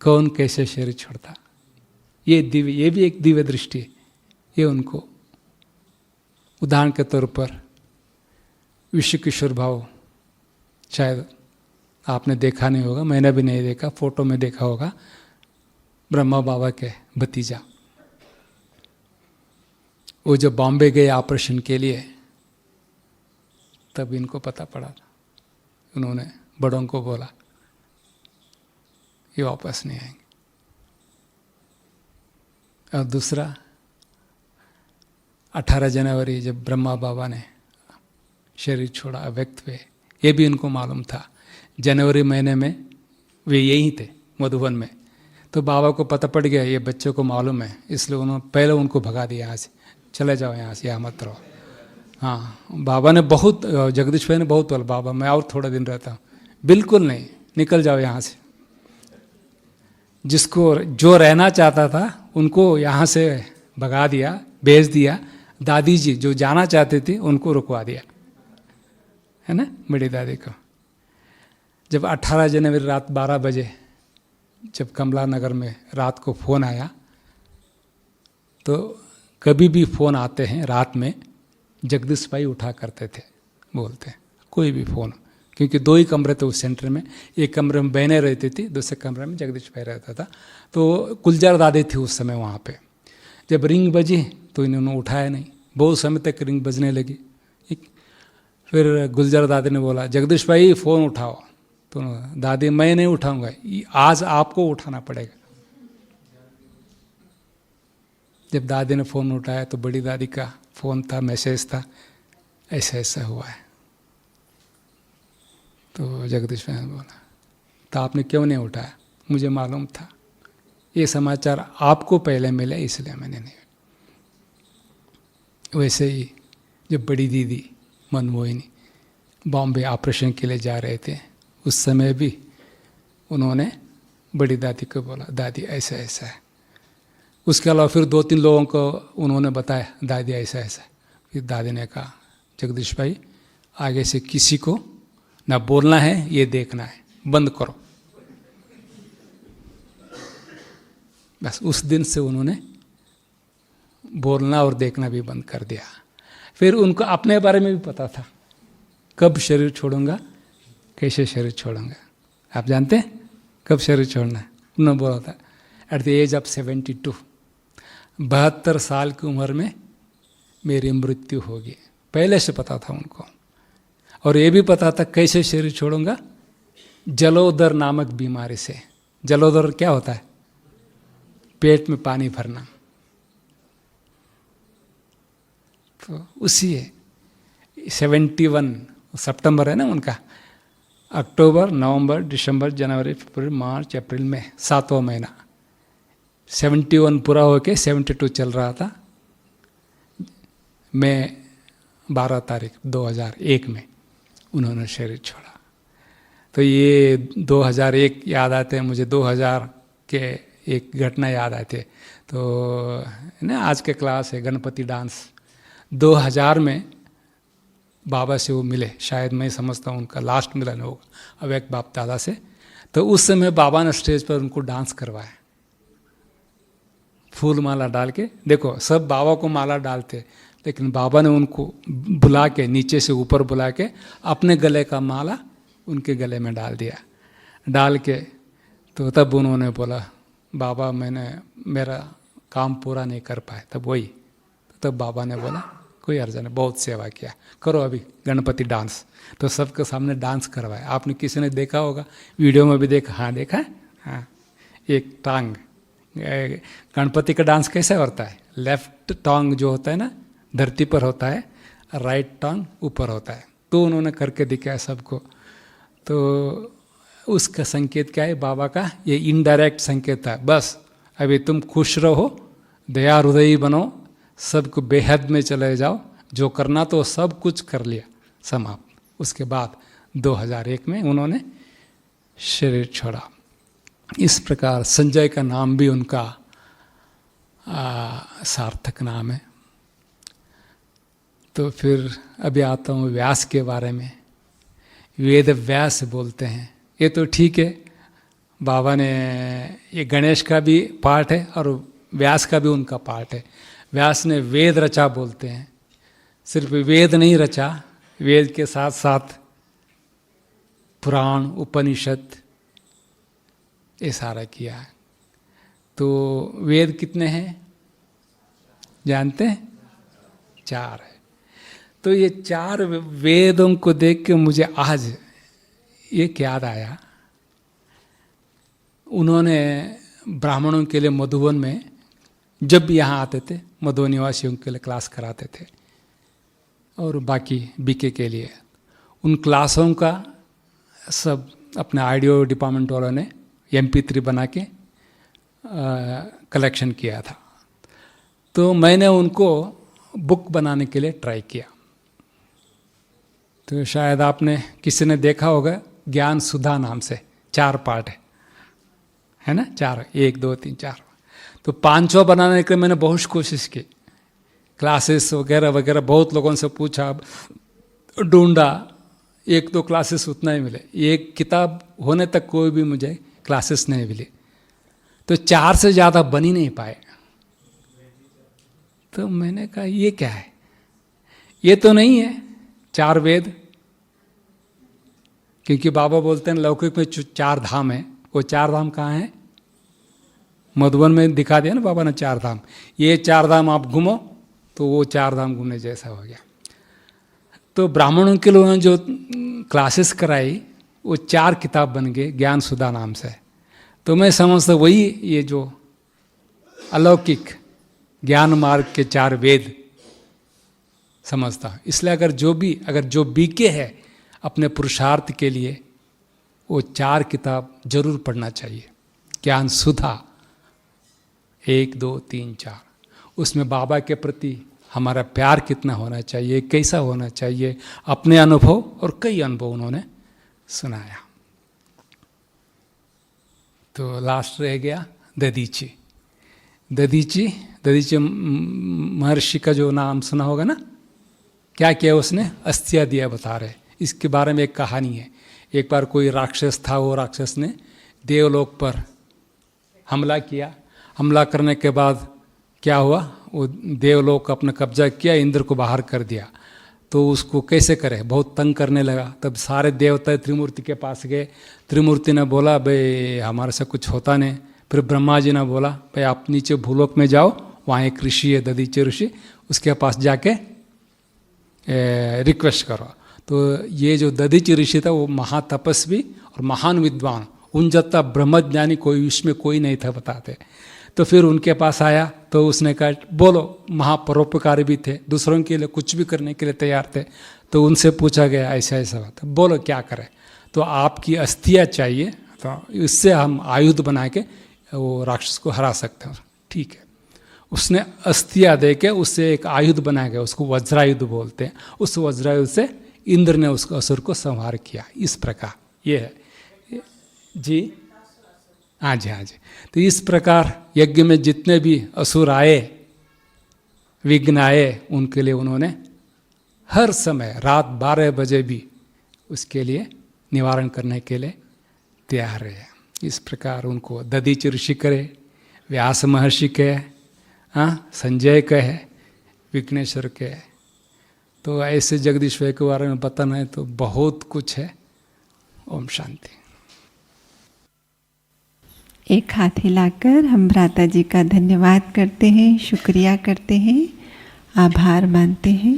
कौन कैसे शरीर छोड़ता। ये भी एक दिव्य दृष्टि है। ये उनको उदाहरण के तौर पर विश्व किशोर भाव, शायद आपने देखा नहीं होगा, मैंने भी नहीं देखा, फोटो में देखा होगा, ब्रह्मा बाबा के भतीजा, वो जब बॉम्बे गए ऑपरेशन के लिए, तब इनको पता पड़ा। उन्होंने बड़ों को बोला ये वापस नहीं आएंगे। और दूसरा 18 जनवरी जब ब्रह्मा बाबा ने शरीर छोड़ा, व्यक्त हुए, ये भी उनको मालूम था। जनवरी महीने में वे यहीं थे मधुबन में, तो बाबा को पता पड़ गया ये बच्चों को मालूम है, इसलिए उन्होंने पहले उनको भगा दिया, यहाँ से चले जाओ, यहाँ से, यहाँ मत रहो। हाँ, बाबा ने बहुत, जगदीश भाई ने बहुत बोला, बाबा मैं और थोड़ा दिन रहता हूँ। बिल्कुल नहीं, निकल जाओ यहाँ से। जिसको जो रहना चाहता था उनको यहाँ से भगा दिया, भेज दिया। दादी जी जो जाना चाहते थे उनको रुकवा दिया, है ना, बड़ी दादी को। जब 18 जनवरी रात 12 बजे जब कमला नगर में रात को फ़ोन आया, तो कभी भी फ़ोन आते हैं रात में जगदीश भाई उठा करते थे, बोलते हैं कोई भी फ़ोन, क्योंकि 2 ही कमरे थे उस सेंटर में। एक कमरे में बहनें रहती थी, दूसरे कमरे में जगदीश भाई रहता था। तो गुलजार दादी थी उस समय वहाँ पे। जब रिंग बजी तो इन्होंने उठाया नहीं, बहुत समय तक रिंग बजने लगी। फिर गुलजार दादी ने बोला जगदीश भाई फ़ोन उठाओ, तो दादी मैं नहीं उठाऊंगा, आज आपको उठाना पड़ेगा। जब दादी ने फ़ोन उठाया तो बड़ी दादी का फ़ोन था, मैसेज था, ऐसा ऐसा हुआ है। तो जगदीश भाई ने बोला तो आपने क्यों नहीं उठाया? मुझे मालूम था ये समाचार आपको पहले मिले, इसलिए मैंने नहीं। वैसे ही जब बड़ी दीदी मनमोहिनी बॉम्बे ऑपरेशन के लिए जा रहे थे, उस समय भी उन्होंने बड़ी दादी को बोला दादी ऐसा ऐसा है। उसके अलावा फिर 2-3 लोगों को उन्होंने बताया दादी ऐसा ऐसा है। फिर दादी ने कहा जगदीश भाई आगे से किसी को ना बोलना है, ये देखना है, बंद करो। बस उस दिन से उन्होंने बोलना और देखना भी बंद कर दिया। फिर उनको अपने बारे में भी पता था, कब शरीर छोड़ूंगा कैसे शरीर छोड़ूंगा? आप जानते हैं कब शरीर छोड़ना है? उन्होंने बोला था एट द एज ऑफ 72, 72 साल की उम्र में मेरी मृत्यु होगी। पहले से पता था उनको, और ये भी पता था कैसे शरीर छोड़ूंगा, जलोदर नामक बीमारी से। जलोदर क्या होता है? पेट में पानी भरना। तो उसी है 71 सितंबर है ना उनका, अक्टूबर, नवंबर, दिसंबर, जनवरी, फरवरी, मार्च, अप्रैल, मई, 7वां महीना। 71 पूरा होके 72 चल रहा था। मई 12 तारीख 2001 में उन्होंने शरीर छोड़ा। तो ये 2001 याद आते हैं मुझे, 2000 के एक घटना याद आते। तो ना आज के क्लास है गणपति डांस, 2000 में बाबा से वो मिले, शायद मैं समझता हूँ उनका लास्ट मिलन होगा अब एक बाप दादा से। तो उस समय बाबा ने स्टेज पर उनको डांस करवाया, फूल माला डाल के। देखो सब बाबा को माला डालते, लेकिन बाबा ने उनको बुला के, नीचे से ऊपर बुला के अपने गले का माला उनके गले में डाल दिया। डाल के तो तब उन्होंने बोला बाबा मेरा काम पूरा नहीं कर पाए। तब वही तब बाबा ने बोला कोई अर्ज नहीं, बहुत सेवा किया, करो अभी गणपति डांस। तो सबके सामने डांस करवाया। आपने किसी ने देखा होगा, वीडियो में भी देखा? हाँ देखा है। हाँ, एक टांग, गणपति का डांस कैसे होता है? लेफ्ट टांग जो होता है ना धरती पर होता है, राइट टांग ऊपर होता है। तो उन्होंने करके दिखाया सबको। तो उसका संकेत क्या है बाबा का? ये इनडायरेक्ट संकेत है, बस अभी तुम खुश रहो, दया हृदयी बनो, सबको बेहद में चले जाओ, जो करना तो सब कुछ कर लिया, समाप्त। उसके बाद 2001 में उन्होंने शरीर छोड़ा। इस प्रकार संजय का नाम भी उनका सार्थक नाम है। तो फिर अभी आता हूँ व्यास के बारे में। वेद व्यास बोलते हैं, ये तो ठीक है, बाबा ने ये गणेश का भी पार्ट है और व्यास का भी उनका पार्ट है। व्यास ने वेद रचा बोलते हैं, सिर्फ वेद नहीं रचा, वेद के साथ साथ पुराण, उपनिषद ये सारा किया है। तो वेद कितने हैं जानते हैं? 4 है। तो ये 4 वेदों को देख के मुझे आज एक याद आया, उन्होंने ब्राह्मणों के लिए मधुबन में जब भी यहाँ आते थे, मधुबन निवासियों के लिए क्लास कराते थे, और बाकी बीके के लिए उन क्लासों का सब अपने ऑडियो डिपार्टमेंट वालों ने MP3 बना के कलेक्शन किया था। तो मैंने उनको बुक बनाने के लिए ट्राई किया। तो शायद आपने किसी ने देखा होगा, ज्ञान सुधा नाम से 4 पार्ट है ना, 4, 1 2 3 4। तो 5वां बनाने के लिए मैंने बहुत कोशिश की, क्लासेस वगैरह वगैरह बहुत लोगों से पूछा, ढूंढा, 1-2 क्लासेस उतना ही मिले। एक किताब होने तक कोई भी मुझे क्लासेस नहीं मिली। तो 4 से ज़्यादा बन ही नहीं पाए। तो मैंने कहा ये क्या है, ये तो नहीं है 4 वेद, क्योंकि बाबा बोलते हैं लौकिक में 4 धाम है। वो 4 धाम कहाँ हैं? मधुबन में दिखा दिया ना बाबा ने 4 धाम। ये 4 धाम आप घूमो तो वो 4 धाम घूमने जैसा हो गया। तो ब्राह्मणों के लोगों ने जो क्लासेस कराई वो 4 किताब बन गए ज्ञान सुधा नाम से। तो मैं समझता वही ये जो अलौकिक ज्ञान मार्ग के 4 वेद समझता। इसलिए अगर जो बीके है अपने पुरुषार्थ के लिए, वो 4 किताब जरूर पढ़ना चाहिए। ज्ञान सुधा 1 2 3 4, उसमें बाबा के प्रति हमारा प्यार कितना होना चाहिए, कैसा होना चाहिए, अपने अनुभव और कई अनुभव उन्होंने सुनाया। तो लास्ट रह गया दधीची। दधीची महर्षि का जो नाम सुना होगा ना, क्या किया उसने? अस्थिया दिया बता रहे। इसके बारे में एक कहानी है। एक बार कोई राक्षस था, वो राक्षस ने देवलोक पर हमला किया। हमला करने के बाद क्या हुआ, वो देवलोक अपना कब्जा किया, इंद्र को बाहर कर दिया। तो उसको कैसे करे, बहुत तंग करने लगा। तब सारे देवता त्रिमूर्ति के पास गए। त्रिमूर्ति ने बोला भाई हमारे से कुछ होता नहीं। फिर ब्रह्मा जी ने बोला भाई आप नीचे भूलोक में जाओ, वहाँ एक ऋषि है दधीचि ऋषि, उसके पास जाके रिक्वेस्ट करो। तो ये जो दधीचि ऋषि था वो महातपस्वी और महान विद्वान, उन जब ब्रह्मज्ञानी कोई इसमें कोई नहीं था बताते। तो फिर उनके पास आया तो उसने कहा बोलो, महापरोपकारी भी थे, दूसरों के लिए कुछ भी करने के लिए तैयार थे। तो उनसे पूछा गया ऐसा ऐसा बात है, बोलो क्या करें। तो आपकी अस्थियाँ चाहिए, तो इससे हम आयुध बना के वो राक्षस को हरा सकते हैं। ठीक है, उसने अस्थियाँ दे के उससे एक आयुध बनाया गया, उसको वज्रायुध बोलते हैं। उस वज्रायुध से इंद्र ने उसको असुर को संहार किया। इस प्रकार ये है जी। हाँ जी, हाँ जी। तो इस प्रकार यज्ञ में जितने भी असुर आए, विघ्न आए, उनके लिए उन्होंने हर समय रात 12 बजे भी उसके लिए निवारण करने के लिए तैयार रहे। इस प्रकार उनको दधीचि ऋषि कहे, व्यास महर्षि कहे, संजय कहे, विघ्नेश्वर कहे। तो ऐसे जगदीश्वर के बारे में बताना है तो बहुत कुछ है। ओम शांति। एक हाथ हिलाकर हम भ्राता जी का धन्यवाद करते हैं, शुक्रिया करते हैं, आभार मानते हैं।